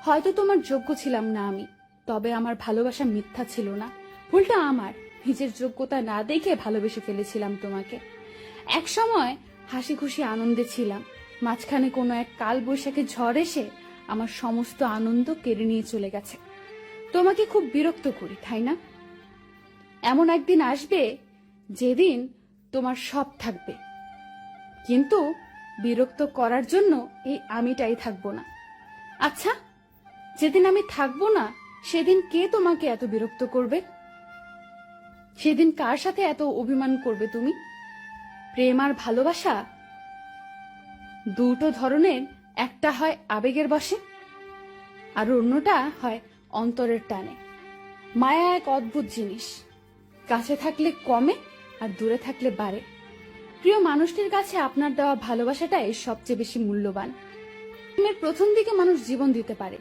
হয়তো তোমার যোগ্য ছিলাম না আমি, তবে আমার ভালোবাসা মিথ্যা ছিল না। ভুলটা আমার, নিজের যোগ্যতা না দেখে ভালোবেসে ফেলেছিলাম তোমাকে। এক সময় হাসি খুশি আনন্দে ছিলাম, মাঝখানে কোনো এক কাল বৈশাখী ঝড় এসে আমার সমস্ত আনন্দ কেড়ে নিয়ে চলে গেছে। তোমাকে খুব বিরক্ত করি, তাই না? এমন একদিন আসবে যেদিন তোমার সব থাকবে, কিন্তু বিরক্ত করার জন্য এই আমিটাই থাকবো না। আচ্ছা, যেদিন আমি থাকবো না সেদিন কে তোমাকে এত বিরক্ত করবে? সেদিন কার সাথে এত অভিমান করবে তুমি? প্রেম আর ভালোবাসা দুটো ধরনের, একটা হয় আবেগের বশে আর অন্যটা হয় অন্তরের টানে। মায়া এক অদ্ভুত জিনিস, কাছে থাকলে কমে আর দূরে থাকলে বাড়ে। প্রিয় মানুষটির কাছে আপনার দেওয়া ভালোবাসাটাই সবচেয়ে বেশি মূল্যবান। প্রেমের প্রথম দিকে মানুষ জীবন দিতে পারে,